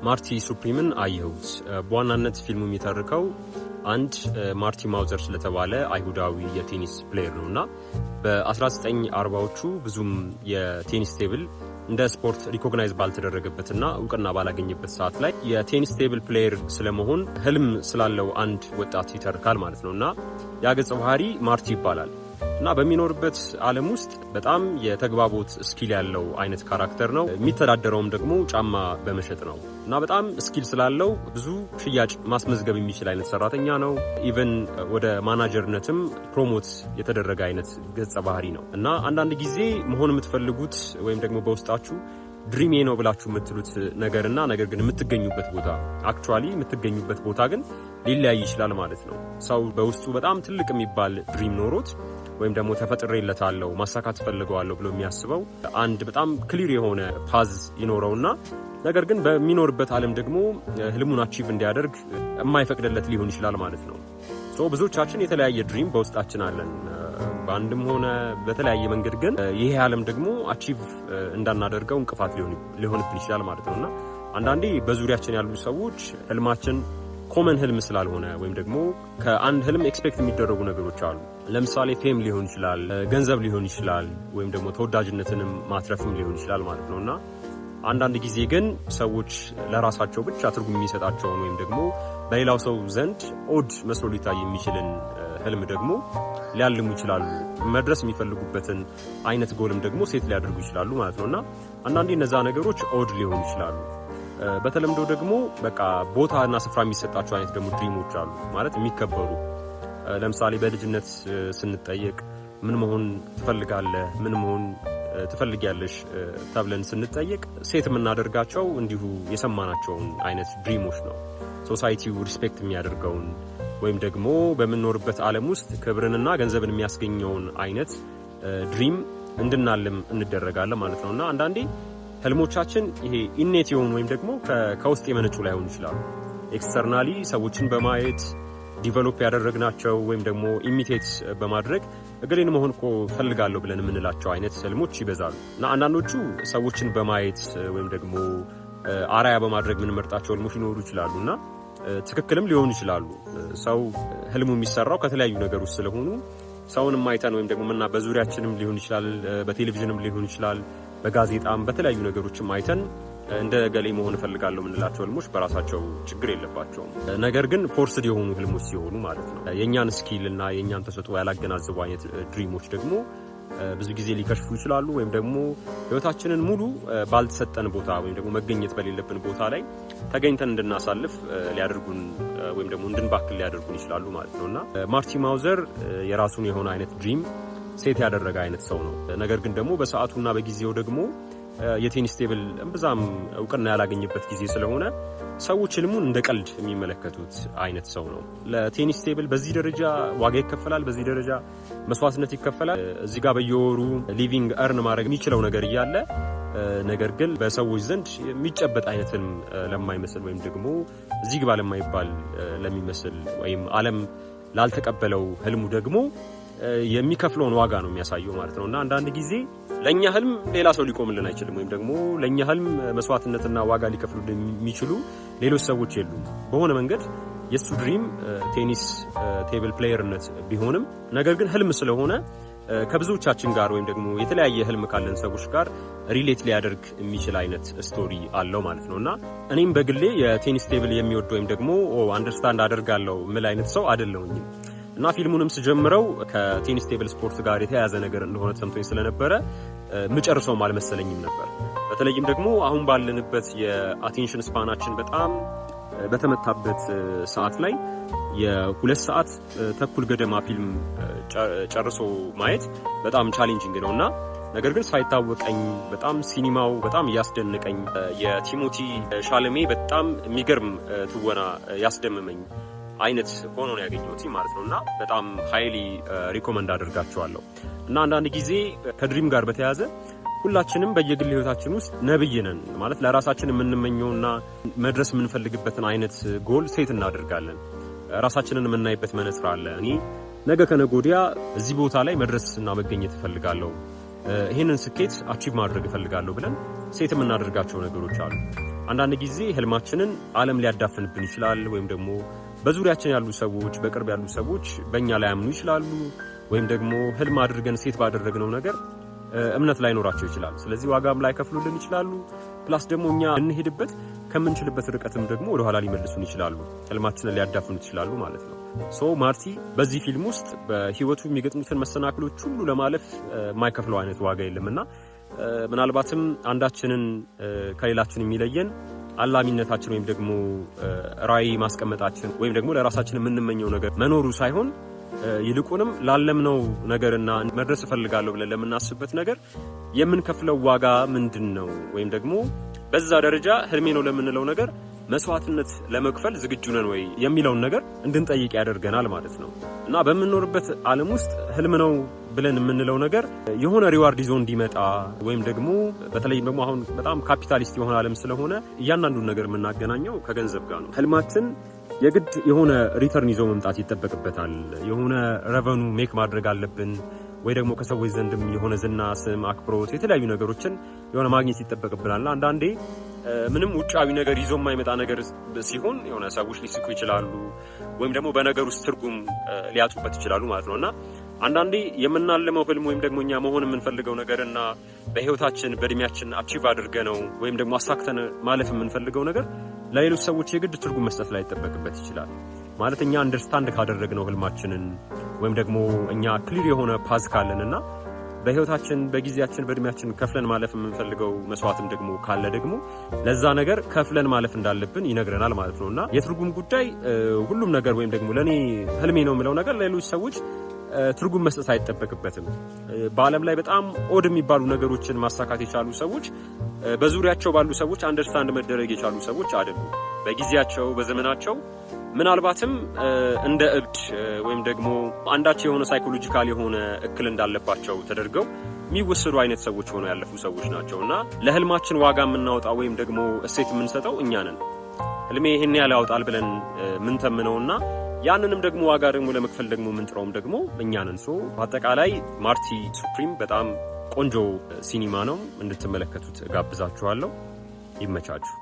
ማርቲ ሱፕሪምን አየሁት። በዋናነት ፊልሙ የሚተርከው አንድ ማርቲ ማውዘር ስለተባለ አይሁዳዊ የቴኒስ ፕሌየር ነውና በ1940ዎቹ ብዙም የቴኒስ ቴብል እንደ ስፖርት ሪኮግናይዝ ባልተደረገበትና እውቅና ባላገኘበት ሰዓት ላይ የቴኒስ ቴብል ፕሌየር ስለመሆን ህልም ስላለው አንድ ወጣት ይተርካል ማለት ነውና ያ ገጸ ባህሪ ማርቲ ይባላል። እና በሚኖርበት ዓለም ውስጥ በጣም የተግባቦት ስኪል ያለው አይነት ካራክተር ነው። የሚተዳደረውም ደግሞ ጫማ በመሸጥ ነው እና በጣም ስኪል ስላለው ብዙ ሽያጭ ማስመዝገብ የሚችል አይነት ሰራተኛ ነው። ኢቨን ወደ ማናጀርነትም ፕሮሞት የተደረገ አይነት ገጸ ባህሪ ነው እና አንዳንድ ጊዜ መሆን የምትፈልጉት ወይም ደግሞ በውስጣችሁ ድሪሜ ነው ብላችሁ የምትሉት ነገርና ነገር ግን የምትገኙበት ቦታ አክቹአሊ የምትገኙበት ቦታ ግን ሊለያይ ይችላል ማለት ነው። ሰው በውስጡ በጣም ትልቅ የሚባል ድሪም ኖሮት ወይም ደግሞ ተፈጥሬለታለሁ ማሳካት ፈልገዋለሁ ብሎ የሚያስበው አንድ በጣም ክሊር የሆነ ፓዝ ይኖረውና ነገር ግን በሚኖርበት ዓለም ደግሞ ህልሙን አቺቭ እንዲያደርግ የማይፈቅድለት ሊሆን ይችላል ማለት ነው። ብዙዎቻችን የተለያየ ድሪም በውስጣችን አለን በአንድም ሆነ በተለያየ መንገድ ግን ይሄ ዓለም ደግሞ አቺቭ እንዳናደርገው እንቅፋት ሊሆንብን ይችላል ማለት ነውና አንዳንዴ በዙሪያችን ያሉ ሰዎች ህልማችን ኮመን ህልም ስላልሆነ ወይም ደግሞ ከአንድ ህልም ኤክስፔክት የሚደረጉ ነገሮች አሉ። ለምሳሌ ፌም ሊሆን ይችላል፣ ገንዘብ ሊሆን ይችላል፣ ወይም ደግሞ ተወዳጅነትንም ማትረፍም ሊሆን ይችላል ማለት ነውና አንዳንድ ጊዜ ግን ሰዎች ለራሳቸው ብቻ ትርጉም የሚሰጣቸውን ወይም ደግሞ በሌላው ሰው ዘንድ ኦድ መስሎ ሊታይ የሚችልን ህልም ደግሞ ሊያልሙ ይችላሉ። መድረስ የሚፈልጉበትን አይነት ጎልም ደግሞ ሴት ሊያደርጉ ይችላሉ ማለት ነውና አንዳንዴ እነዛ ነገሮች ኦድ ሊሆኑ ይችላሉ። በተለምዶ ደግሞ በቃ ቦታና ስፍራ የሚሰጣቸው አይነት ደግሞ ድሪሞች አሉ ማለት የሚከበሩ። ለምሳሌ በልጅነት ስንጠየቅ ምን መሆን ትፈልጋለህ፣ ምን መሆን ትፈልጊያለሽ ተብለን ስንጠየቅ ሴት የምናደርጋቸው እንዲሁ የሰማናቸውን አይነት ድሪሞች ነው። ሶሳይቲው ሪስፔክት የሚያደርገውን ወይም ደግሞ በምንኖርበት ዓለም ውስጥ ክብርንና ገንዘብን የሚያስገኘውን አይነት ድሪም እንድናልም እንደረጋለን ማለት ነውና አንዳንዴ ህልሞቻችን ይሄ ኢኔት የሆኑ ወይም ደግሞ ከውስጥ የመነጩ ላይሆኑ ይችላሉ። ኤክስተርናሊ ሰዎችን በማየት ዲቨሎፕ ያደረግናቸው ወይም ደግሞ ኢሚቴት በማድረግ እግሬን መሆን እኮ ፈልጋለሁ ብለን የምንላቸው አይነት ህልሞች ይበዛሉ እና አንዳንዶቹ ሰዎችን በማየት ወይም ደግሞ አራያ በማድረግ የምንመርጣቸው ህልሞች ሊኖሩ ይችላሉና ትክክልም ሊሆኑ ይችላሉ። ሰው ህልሙ የሚሰራው ከተለያዩ ነገሮች ስለሆኑ ሰውንም አይተን ወይም ደግሞ እና በዙሪያችንም ሊሆን ይችላል፣ በቴሌቪዥንም ሊሆን ይችላል፣ በጋዜጣም በተለያዩ ነገሮችም አይተን እንደ ገሌ መሆን ፈልጋለሁ የምንላቸው ህልሞች በራሳቸው ችግር የለባቸውም። ነገር ግን ፎርስድ የሆኑ ህልሞች ሲሆኑ ማለት ነው የኛን ስኪል እና የኛን ተሰጥኦ ያላገናዘቡ አይነት ድሪሞች ደግሞ ብዙ ጊዜ ሊከሽፉ ይችላሉ ወይም ደግሞ ህይወታችንን ሙሉ ባልተሰጠን ቦታ ወይም ደግሞ መገኘት በሌለብን ቦታ ላይ ተገኝተን እንድናሳልፍ ሊያደርጉን ወይም ደግሞ እንድንባክል ሊያደርጉን ይችላሉ ማለት ነውና ማርቲ ማውዘር የራሱን የሆነ አይነት ድሪም ሴት ያደረገ አይነት ሰው ነው። ነገር ግን ደግሞ በሰዓቱና በጊዜው ደግሞ የቴኒስ ቴብል እምብዛም እውቅና ያላገኘበት ጊዜ ስለሆነ ሰዎች ህልሙን እንደ ቀልድ የሚመለከቱት አይነት ሰው ነው። ለቴኒስ ቴብል በዚህ ደረጃ ዋጋ ይከፈላል፣ በዚህ ደረጃ መስዋዕትነት ይከፈላል። እዚህ ጋር በየወሩ ሊቪንግ እርን ማድረግ የሚችለው ነገር እያለ ነገር ግን በሰዎች ዘንድ የሚጨበጥ አይነት ህልም ለማይመስል ወይም ደግሞ እዚህ ግባ ለማይባል ለሚመስል ወይም ዓለም ላልተቀበለው ህልሙ ደግሞ የሚከፍለውን ዋጋ ነው የሚያሳየው ማለት ነውና አንዳንድ ጊዜ ለኛ ህልም ሌላ ሰው ሊቆምልን አይችልም ወይም ደግሞ ለኛ ህልም መስዋዕትነትና ዋጋ ሊከፍሉልን የሚችሉ ሌሎች ሰዎች የሉም። በሆነ መንገድ የሱ ድሪም ቴኒስ ቴብል ፕሌየርነት ቢሆንም ነገር ግን ህልም ስለሆነ ከብዙዎቻችን ጋር ወይም ደግሞ የተለያየ ህልም ካለን ሰዎች ጋር ሪሌት ሊያደርግ የሚችል አይነት ስቶሪ አለው ማለት ነውና እኔም በግሌ የቴኒስ ቴብል የሚወድ ወይም ደግሞ አንደርስታንድ አደርጋለሁ ምን አይነት ሰው አይደለሁኝም እና ፊልሙንም ስጀምረው ከቴኒስ ቴብል ስፖርት ጋር የተያያዘ ነገር እንደሆነ ተሰምቶኝ ስለነበረ ምጨርሰውም አልመሰለኝም ነበር። በተለይም ደግሞ አሁን ባለንበት የአቴንሽን ስፓናችን በጣም በተመታበት ሰዓት ላይ የ2 ሰዓት ተኩል ገደማ ፊልም ጨርሶ ማየት በጣም ቻሌንጂንግ ነውና ነገር ግን ሳይታወቀኝ በጣም ሲኒማው በጣም ያስደነቀኝ የቲሞቲ ሻለሜ በጣም የሚገርም ትወና ያስደመመኝ አይነት ሆኖ ነው ያገኘሁት ማለት ነውና በጣም ሃይሊ ሪኮመንድ አደርጋቸዋለሁ። እና አንዳንድ ጊዜ ከድሪም ጋር በተያያዘ ሁላችንም በየግል ህይወታችን ውስጥ ነብይ ነን ማለት ለራሳችን የምንመኘውና መድረስ የምንፈልግበትን አይነት ጎል ሴት እናደርጋለን። ራሳችንን የምናይበት መነጽር አለ። እኔ ነገ ከነገ ወዲያ እዚህ ቦታ ላይ መድረስና መገኘት እፈልጋለሁ፣ ይሄንን ስኬት አቺቭ ማድረግ እፈልጋለሁ ብለን ሴት የምናደርጋቸው ነገሮች አሉ። አንዳንድ ጊዜ ህልማችንን ዓለም ሊያዳፍንብን ይችላል፣ ወይም ደግሞ በዙሪያችን ያሉ ሰዎች በቅርብ ያሉ ሰዎች በእኛ ላይ ያምኑ ይችላሉ፣ ወይም ደግሞ ህልም አድርገን ሴት ባደረግነው ነገር እምነት ላይኖራቸው ይችላል። ስለዚህ ዋጋም ላይ ከፍሉልን ይችላሉ። ፕላስ ደግሞ እኛ እንሄድበት ከምንችልበት ርቀትም ደግሞ ወደ ኋላ ሊመልሱን ይችላሉ፣ ህልማችንን ሊያዳፍኑት ይችላሉ ማለት ነው። ሶ ማርቲ በዚህ ፊልም ውስጥ በህይወቱ የሚገጥሙትን መሰናክሎች ሁሉ ለማለፍ የማይከፍለው አይነት ዋጋ የለምና ምናልባትም አንዳችንን ከሌላችን የሚለየን አላሚነታችን ወይም ደግሞ ራዕይ ማስቀመጣችን ወይም ደግሞ ለራሳችን የምንመኘው ነገር መኖሩ ሳይሆን ይልቁንም ላለምነው ነገርና መድረስ እፈልጋለሁ ብለን ለምናስብበት ነገር የምንከፍለው ዋጋ ምንድነው ወይም ደግሞ በዛ ደረጃ ህልሜ ነው ለምንለው ነገር መስዋዕትነት ለመክፈል ዝግጁ ነን ወይ የሚለውን ነገር እንድንጠይቅ ያደርገናል ማለት ነው። እና በምንኖርበት ዓለም ውስጥ ህልም ነው ብለን የምንለው ነገር የሆነ ሪዋርድ ይዞ እንዲመጣ ወይም ደግሞ በተለይም ደግሞ አሁን በጣም ካፒታሊስት የሆነ ዓለም ስለሆነ እያንዳንዱን ነገር የምናገናኘው ከገንዘብ ጋር ነው። ህልማችን የግድ የሆነ ሪተርን ይዞ መምጣት ይጠበቅበታል። የሆነ ረቨኑ ሜክ ማድረግ አለብን ወይ ደግሞ ከሰዎች ዘንድም የሆነ ዝና፣ ስም፣ አክብሮት የተለያዩ ነገሮችን የሆነ ማግኘት ይጠበቅብናል። አንዳንዴ ምንም ውጫዊ ነገር ይዞ የማይመጣ ነገር ሲሆን የሆነ ሰዎች ሊስቁ ይችላሉ ወይም ደግሞ በነገር ውስጥ ትርጉም ሊያጡበት ይችላሉ ማለት ነውና አንዳንዴ የምናልመው ህልም ወይም ደግሞ እኛ መሆን የምንፈልገው ነገርና በህይወታችን በእድሜያችን አቺቭ አድርገነው ወይም ደግሞ አሳክተን ማለፍ የምንፈልገው ነገር ለሌሎች ሰዎች የግድ ትርጉም መስጠት ላይ ይጠበቅበት ይችላል። ማለት እኛ አንደርስታንድ ካደረግነው ህልማችንን ወይም ደግሞ እኛ ክሊር የሆነ ፓዝ ካለንና በህይወታችን በጊዜያችን በእድሜያችን ከፍለን ማለፍ የምንፈልገው መስዋዕትም ደግሞ ካለ ደግሞ ለዛ ነገር ከፍለን ማለፍ እንዳለብን ይነግረናል ማለት ነውና የትርጉም ጉዳይ ሁሉም ነገር ወይም ደግሞ ለኔ ህልሜ ነው የሚለው ነገር ለሌሎች ሰዎች ትርጉም መስጠት አይጠበቅበትም። በዓለም ላይ በጣም ኦድ የሚባሉ ነገሮችን ማሳካት የቻሉ ሰዎች በዙሪያቸው ባሉ ሰዎች አንደርስታንድ መደረግ የቻሉ ሰዎች አይደሉም። በጊዜያቸው በዘመናቸው ምናልባትም እንደ እብድ ወይም ደግሞ አንዳቸው የሆነ ሳይኮሎጂካል የሆነ እክል እንዳለባቸው ተደርገው የሚወሰዱ አይነት ሰዎች ሆነው ያለፉ ሰዎች ናቸውና ለህልማችን ዋጋ የምናወጣው ወይም ደግሞ እሴት የምንሰጠው እኛ ነን። ህልሜ ይሄን ያህል ያወጣል ብለን ምን ተምነውና ያንንም ደግሞ ዋጋ ደግሞ ለመክፈል ደግሞ ምንጥረውም ደግሞ እኛ ነን። ሶ በአጠቃላይ ማርቲ ሱፕሪም በጣም ቆንጆ ሲኒማ ነው፣ እንድትመለከቱት ጋብዛችኋለሁ። ይመቻችሁ።